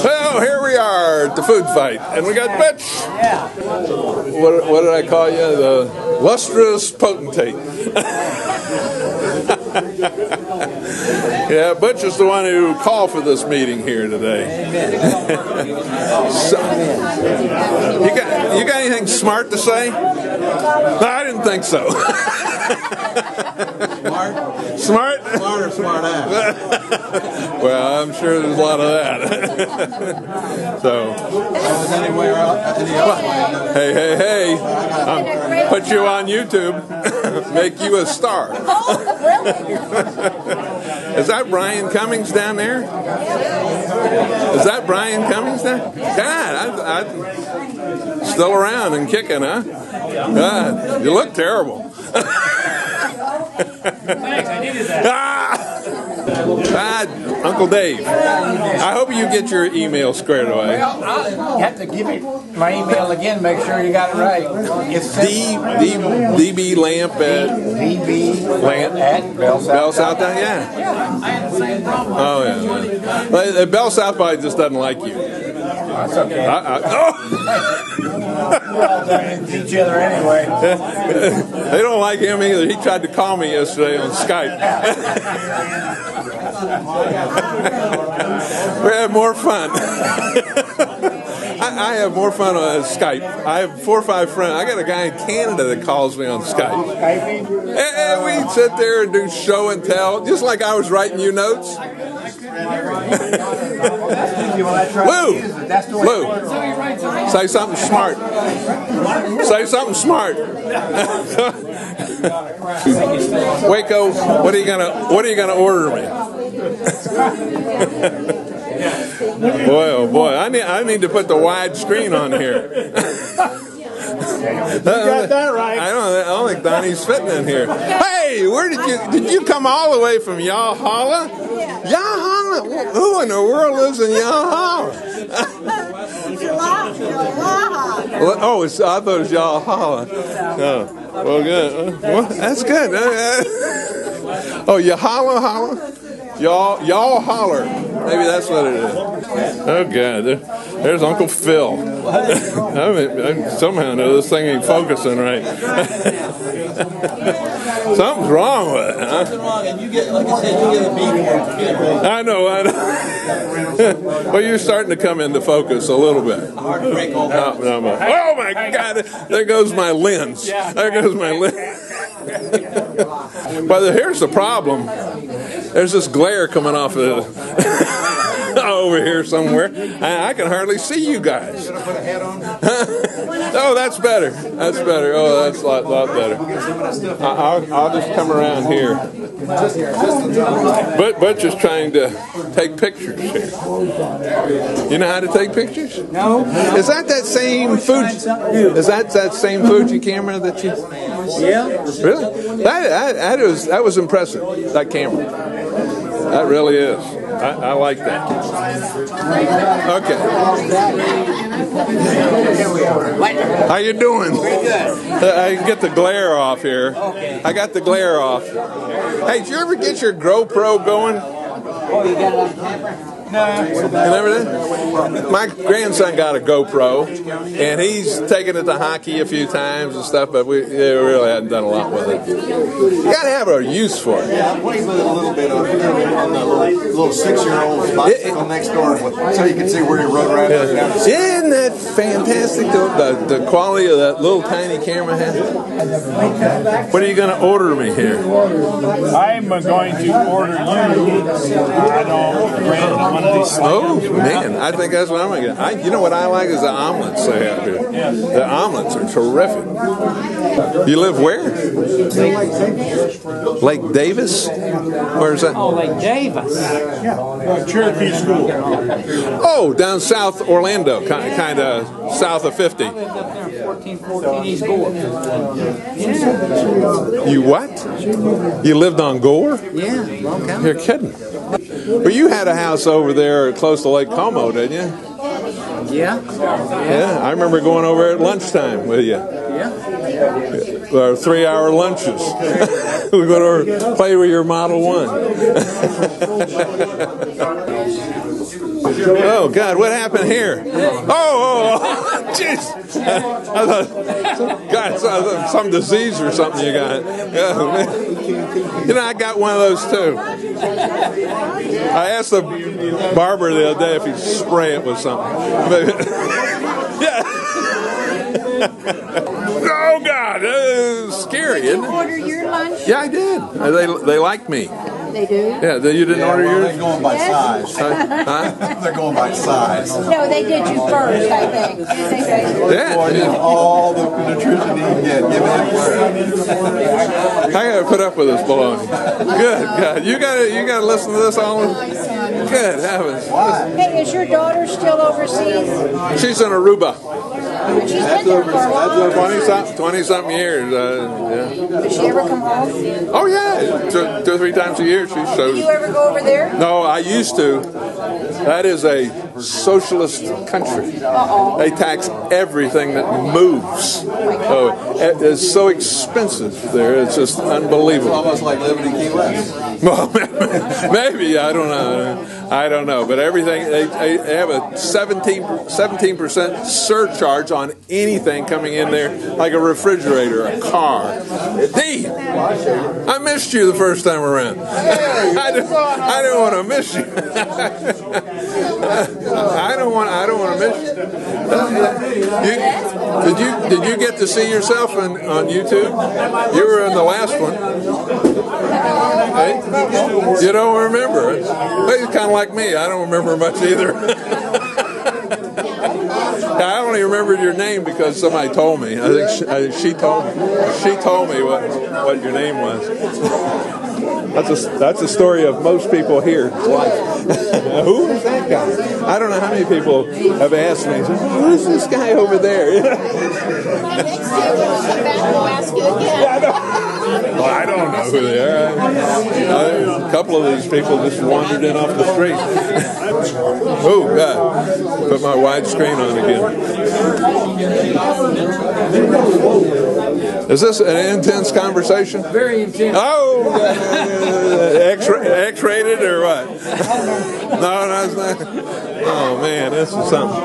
Well, here we are at the food fight, and we got Butch. Yeah. What did I call you? The lustrous potentate. Yeah, Butch is the one who called for this meeting here today. So, you got anything smart to say? No, I didn't think so. Smart? Smart? Smart or smart ass? Well, I'm sure there's a lot of that. So, hey, I'm put you on YouTube, make you a star. Is that Brian Cummings down there? Is that Brian Cummings down? God, I'm still around and kicking, huh? God, you look terrible. Thanks, I needed that. Uncle Dave, I hope you get your email squared away. Well, I'll have to give you my email again, make sure you got it right. It's dblamp at BellSouth. Yeah. Oh, yeah. Well, BellSouth probably just doesn't like you. That's okay. We're all trying to each other anyway. They don't like him either. He tried to call me yesterday on Skype. We had more fun. I have more fun on Skype. I have 4 or 5 friends. I got a guy in Canada that calls me on Skype. And we sit there and do show and tell, just like I was writing you notes. Lou, say something smart. Say something smart. Waco, what are you gonna order me? Boy, oh boy, I need to put the wide screen on here. You got that right. I don't think Donnie's fitting in here. Hey, where did you come all the way from Yahala? Yahala? Who in the world lives in Yahala? Oh, I thought it was Yahala. Oh, well, good. Well, that's good. Oh, Yahala? Y'all holler. Maybe that's what it is. Oh, God. There's Uncle Phil. I somehow know this thing ain't focusing right. Something's wrong with it, huh? Something wrong, and you get, like I said, you get a B for it. I know. Well, you're starting to come into focus a little bit. Hard to break open. Oh, my God. There goes my lens. There goes my lens. But here's the problem. There's this glare coming off of over here somewhere. I can hardly see you guys. Oh, that's better. That's better. Oh, that's a lot better. I'll just come around here. But Butch is trying to take pictures here. You know how to take pictures? No. Is that same Fuji? Is that same Fuji camera that you? Yeah. Really? That was impressive. That camera. That really is. I like that. Okay. How you doing? Pretty good. I can get the glare off here. Okay. I got the glare off. Hey, did you ever get your GoPro going? Oh, you got it on camera? No. You never did? My grandson got a GoPro, and he's taken it to hockey a few times and stuff, but we really hadn't done a lot with it. You got to have a use for it. Yeah, I played with it a little bit on the little 6-year-old bicycle next door, so you can see where you rode right down. Isn't that fantastic, the quality of that little tiny camera has? What are you going to order me here? I'm going to order you, Oh, man, I think that's what I'm going to get. You know what I like is the omelets they have here. The omelets are terrific. You live where? Lake Davis? Where's that? Oh, Lake Davis. Cherokee School. Oh, down South Orlando, kind of south of 50. I lived up there in 1414 East Gore. You what? You lived on Gore? Yeah, long time. You're kidding. Well, you had a house over there close to Lake Como, didn't you? Yeah. Yeah, I remember going over at lunchtime with you. Yeah. Our 3-hour lunches. We went over play with your Model 1. Oh God, what happened here? Oh, jeez! I thought, God, some disease or something you got. Oh, man. You know, I got one of those too. I asked the barber the other day if he'd spray it with something. Yeah. Oh God, it's scary, isn't it? Did you order your lunch? Yeah, I did. They like me. They do? Yeah, you didn't order yours? They're going by size. Huh? They're going by size. No, they did you first, I think. Yeah. All the nutrition you can get. Give it I gotta put up with this baloney. Good God, you gotta listen to this all. Good heavens. Hey, is your daughter still overseas? She's in Aruba. She's been there for a while. 20-something years. Yeah. Does she ever come home? Oh yeah, 2 or 3 times a year she shows. Do you ever go over there? No, I used to. That is a socialist country. They tax everything that moves. Oh, it's so expensive there. It's just unbelievable. almost like living in Key West. Well, maybe, I don't know. But everything, they have a 17% surcharge on anything coming in there, like a refrigerator, a car. Dee, I missed you the first time around. I didn't want to miss you. I don't want to miss you. Did you get to see yourself on YouTube? You were in the last one. Hey? You don't remember. He's kind of like me. I don't remember much either. I only remembered your name because somebody told me. I think she told me. She told me what your name was. That's a story of most people here. Who is that guy? I don't know how many people have asked me, who's this guy over there? Next time when we come back, we'll ask you again. Well, I don't know who they are. A couple of these people just wandered in off the street. Oh, God. Put my widescreen on again. Is this an intense conversation? Very intense. Oh, X-rated or what? No, it's not. Oh, man, this is something.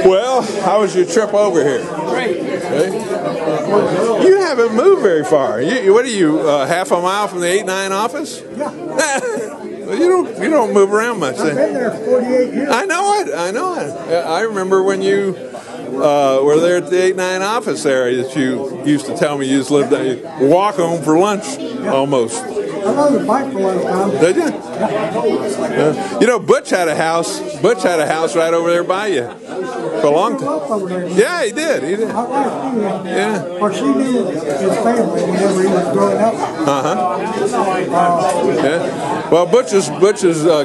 Well, how was your trip over here? Great. Okay. You haven't moved very far. What are you, half a mile from the 8-9 office? Yeah. Well, you don't move around much. I've been there 48 years. I know it. I remember when you were there at the 8-9 office there that you used to tell me you just lived there. You walk home for lunch, almost. I rode a bike for a long time. Did you? You know, Butch had a house right over there by you for a long time. Yeah, he did. My wife knew him. Yeah. Or she knew his family whenever he was growing up. Yeah. Well, Butch has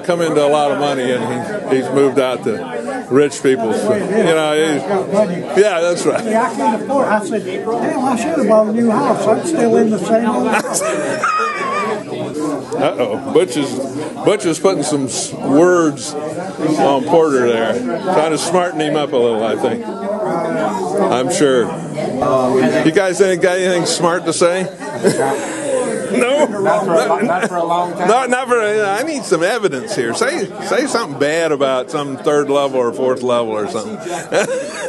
come into a lot of money, and he's moved out to rich people. So, yeah, that's right. See, I can't afford it. I said, damn, I should have bought a new house. I'm still in the same house. Uh-oh. Butch is putting some words on Porter there, trying to smarten him up a little, I think. I'm sure. You guys got anything smart to say? No, Not for a long time. No, not for. I need some evidence here. Say something bad about some 3rd level or 4th level or something.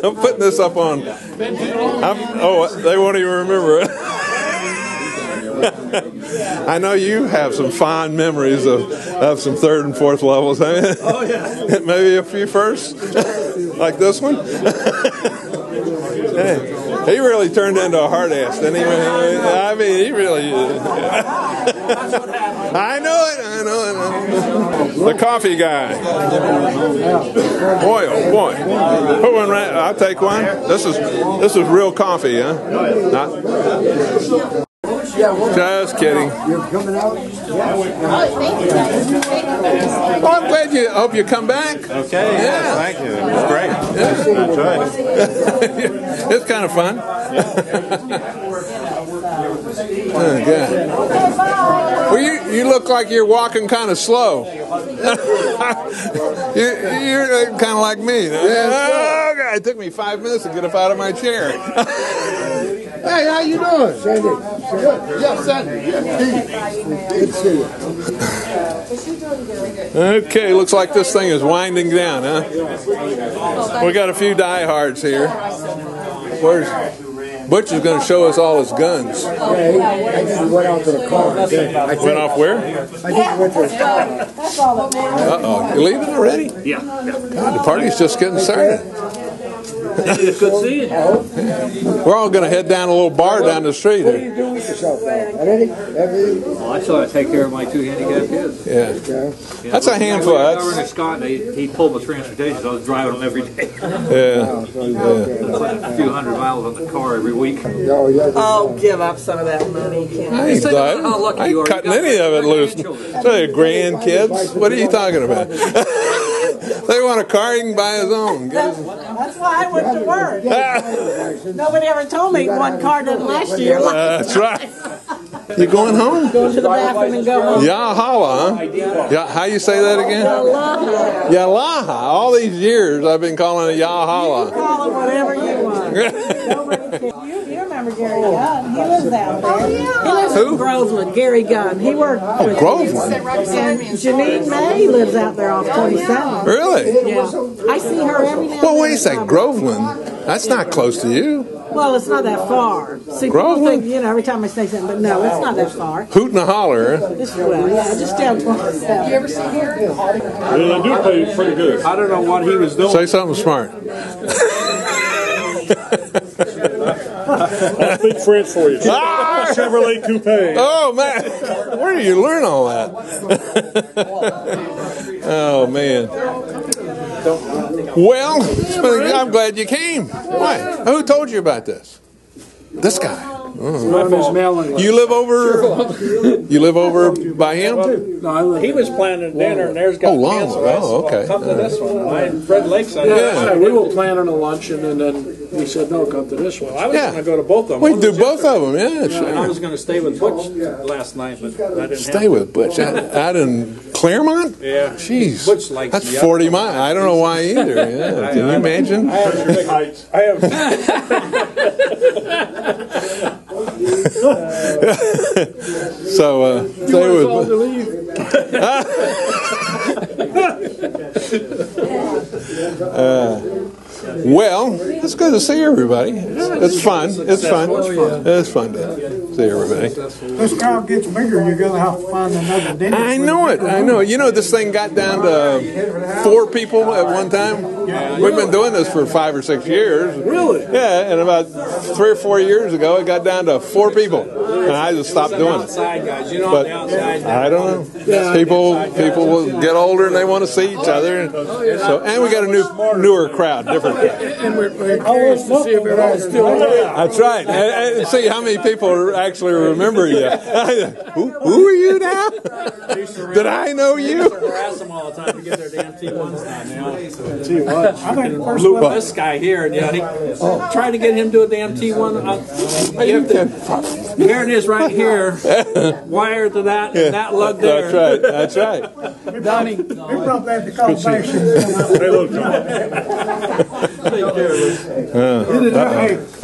I'm putting this up on. They won't even remember it. I know you have some fond memories of some 3rd and 4th levels. Oh yeah. Maybe a few firsts, like this one. Hey, he really turned into a hard ass, didn't he? I mean, he really. I know it. The coffee guy. Boy, oh boy. Put one right. I'll take one. This is real coffee, huh? Not. Just kidding. You're coming out? Oh, I'm glad you. Hope you come back. Okay. Yeah. Thank you. It's great. Yeah. It's kind of fun. Oh, God. Well, you look like you're walking kind of slow. You're kind of like me. Oh, God, it took me 5 minutes to get up out of my chair. Hey, how you doing? Sandy. Good. Yeah, Sandy. Good to see you. Okay, looks like this thing is winding down, huh? We got a few diehards here. Where's Butch is going to show us all his guns. Yeah, he went out to the car. Went off where? I think he went to the car. Uh-oh. You leaving already? Yeah. God, the party's just getting started. It's good seeing you. We're all going to head down a little bar down the street What do you here. do with yourself, Everything? Well, I still got to take care of my 2 handicapped kids. Yeah. Okay. That's a handful. Governor Scott, he pulled my transportation, so I was driving them every day. Yeah. A few hundred miles on the car every week. Oh, give up some of that money, Ken. I ain't, I ain't cutting any of it loose. Say grandkids. What are you talking about? They want a car, he can buy his own. That's why I went to work. Nobody ever told me one car doesn't last you your life. That's right. You going home? Go to the bathroom and go home. Yahala, huh? Yeah, how you say that again? Yalaha. Yalaha. All these years I've been calling it Yahala. Call it whatever you want. You remember Gary Gunn? He lives out there. He lives in Groveland. Gary Gunn. He worked with Groveland? Janine May lives out there off 27. Really? Yeah. I see her every now and then. Well, wait a second. Groveland? That's not close to you. Well, it's not that far. See, people think, every time I say something, but no, it's not that far. Hoot and a holler. Just down 27. You ever see Gary? Yeah, they do pay pretty good. I don't know what he was doing. Say something smart. I'll speak French for you. Chevrolet Coupe. Oh, man. Where did you learn all that? Oh, man. Well, I'm glad you came. Why? Who told you about this? This guy. You live over? You live over by him? No, he was planning dinner, and there's got cancer. Oh, okay. Come to this one. And Fred Lakeside. Yeah. We were planning a luncheon, and then we said, no, come to this one. I was going to go to both of them. We do both of them, yeah, sure. And I was going to stay with Butch last night, but I didn't Stay with Butch. Out in Claremont? Yeah. Jeez. Butch likes that's me. 40 miles. I don't know why either. Yeah. Can you imagine? I have. So, stay with well, it's good to see everybody. It's fun. It's fun. It's fun to see everybody. This crowd gets bigger, you're going to have to find another dinner. I know it. I know. You know, this thing got down to 4 people at one time. We've been doing this for 5 or 6 years. Really? Yeah, and about 3 or 4 years ago, it got down to 4 people, and I just stopped doing it. Guys, you know, But I don't know. People will get older and they want to see each other. And we got a newer crowd, different crowd. And we're curious to see if everyone's still there. That's right. And see how many people actually remember you. Who are you now? Did I know you? I harass them all the time to get their damn T1s now. This guy here, he tried to get him to do a damn T1. Here it is right here, wired to that, and that lug there. That's right. Donnie, we brought that to conversation.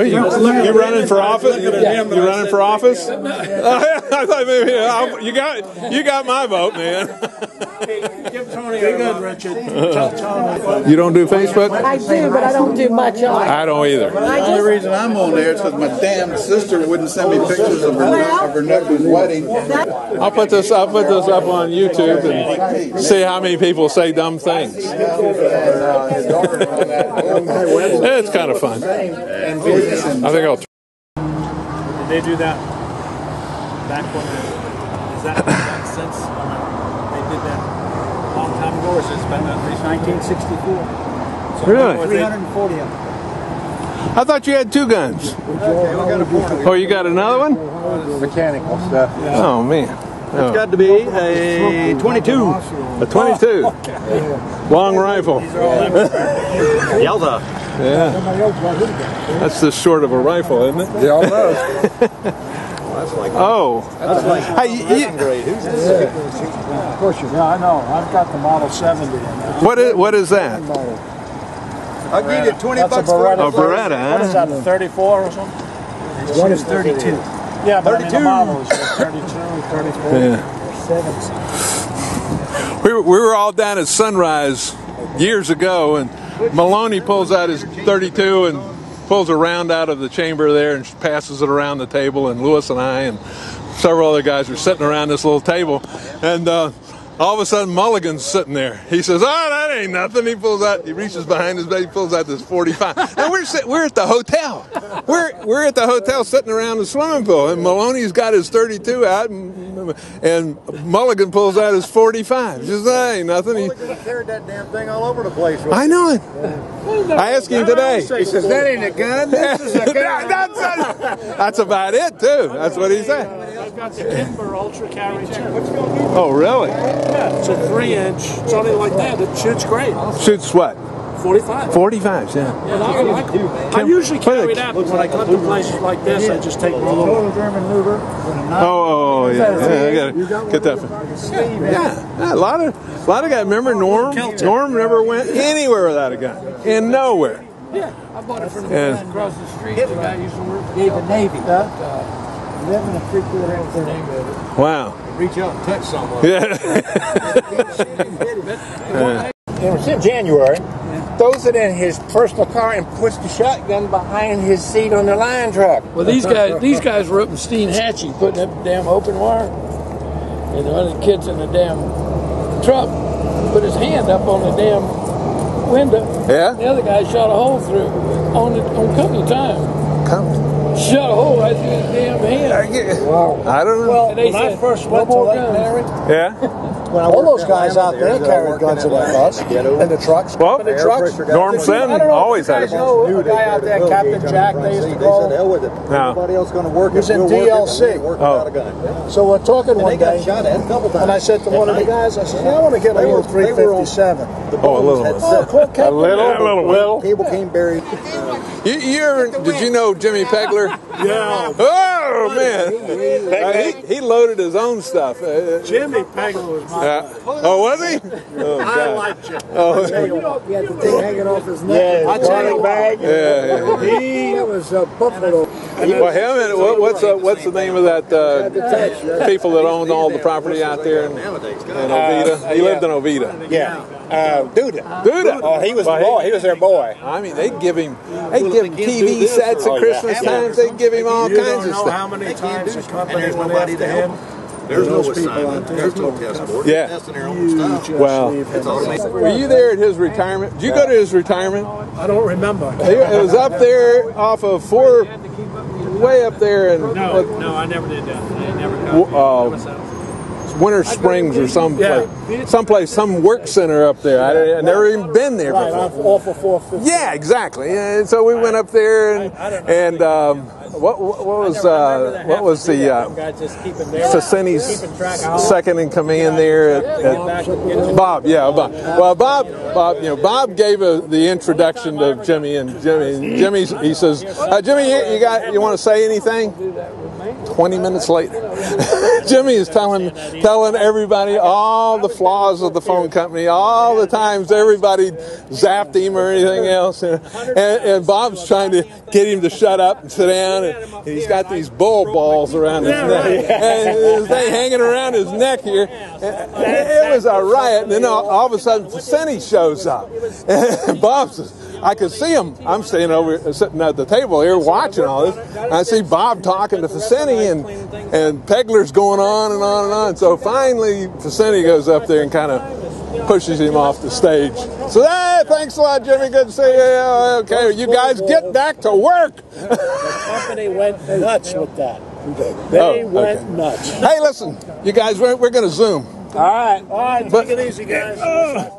You running for office? You running for office? I thought maybe you got my vote, man. Give Tony a good, Richard. You don't do Facebook? I do, but I don't do much on it. I don't either. The only reason I'm on there is because my damn sister wouldn't send me pictures of her nephew's wedding. I'll put this up on YouTube and see how many people say dumb things. It's kind of fun. I think I'll. Did they do that back when? Is that since they did that a long time ago, or since been 1964? So Really? 340 of them. I thought you had 2 guns. Oh, you got another one? Mechanical stuff. Oh man. It's got to be a 22. A 22. Long rifle. Yelda. Yeah. That's just short of a rifle, isn't it? Yeah, almost. Oh. That's like grade. Who's this? Of course, yeah, I know. I've got the Model 70. What is that? I'll give you $20 for it. A Beretta, huh? What is that, a 34 or something? One is 32. Yeah, but 32. Models, 32, 34, Yeah. 7. We were all down at Sunrise years ago, and Maloney pulls out his 32 and pulls a round out of the chamber there and passes it around the table, and Lewis and I and several other guys were sitting around this little table, and all of a sudden Mulligan's sitting there. He says, "Oh, that ain't nothing." He reaches behind his bed, he pulls out this 45. And we're at the hotel. We're at the hotel sitting around the swimming pool, and Maloney's got his 32 out, and Mulligan pulls out his 45. He says, "That ain't nothing." He carried that damn thing all over the place. I know it. I asked him today. He says, "That ain't a gun. This is a gun." That's about it too. That's what he said. I've got the Timber Ultra Carry too. Oh, really? Yeah, it's a 3-inch. It's only like that. It shoots great. Shoots what? 45. 45s, yeah. Yeah, I like them. I usually carry that, but when I come to places like this, I just take my little German mover. Oh, yeah. I gotta get that. Yeah, a lot of guys. Remember Norm? Norm never went anywhere without a gun. And nowhere. Yeah, I bought it from the guy across the street. The guy used to work for The Navy. Wow. Reach out and touch someone. Yeah. It was in January. Throws it in his personal car and puts the shotgun behind his seat on the line truck. Well, these guys were up in Steinhatchee putting up the damn open wire. And one of the kids in the damn truck put his hand up on the damn window. Yeah? The other guy shot a hole through on company time. Shot a hole right through his damn hand. I don't know. Well, And they when I said, first "No went to more Lake guns." Mary, Yeah? all those guys out there carried guns in their bus, in the trucks. Well, in the trucks. Norm Sen always had a gun. know a guy out there, Captain Jack, they used to call. hell with it. No. Nobody else going to work He was it. in We'll work it, DLC. and we'll work without a gun. So we're talking one They got day, shot at a couple times. and I said to one of the guys, I said, "Yeah, I want to get a little 357. Oh, a little one. A little. Cable came buried. Did you know Jimmy Pegler? Yeah. Oh, man. He loaded his own stuff. Jimmy Pegler was my Oh, was he? Oh, I God. liked you. Oh, He had the thing hanging off his neck. I tell you what, yeah. He was a buffalo. Well, him and what's the name of that people that owned all the property out there in Oviedo? He lived in Oviedo. Yeah. Duda. Duda. Oh, he was the boy. He was their boy. I mean, they'd give him TV sets at Christmas times. They'd give him all you kinds don't of know stuff. how many times the company there's went nobody after to help him. There's no Those people assignment. out there. There's no test board. Yeah. They're testing their own stuff. Well, It's automated. were you there at his retirement? Did you go to his retirement? I don't remember. It was up there off of 4, way up there in No, I never did that. I never got Winter Springs or some work center up there. I never even been there Right, before. off of 450. Yeah, exactly. And so we went up there, and what was the Ficini's second in command there at Bob? Yeah, Bob. Well, Bob, Bob gave the introduction to Jimmy, and Jimmy, he says, "Jimmy, you want to say anything?" 20 minutes later, Jimmy is telling everybody all the flaws of the phone company, all the times everybody zapped him or anything else, and Bob's trying to get him to shut up and sit down, and he's got these bull balls around his neck, and his thing hanging around his neck here. It was a riot, and then all of a sudden, Ficini shows up, and Bob says, I could see him. I'm sitting at the table here watching all this. And I see Bob talking to Ficini, and Pegler's going on and on and on. So finally, Ficini goes up there and kind of pushes him off the stage. So, hey, thanks a lot, Jimmy. Good to see you. Okay, you guys get back to work. The company went nuts with that. They went nuts. Hey, listen, you guys, we're going to Zoom. All right, take it easy, guys.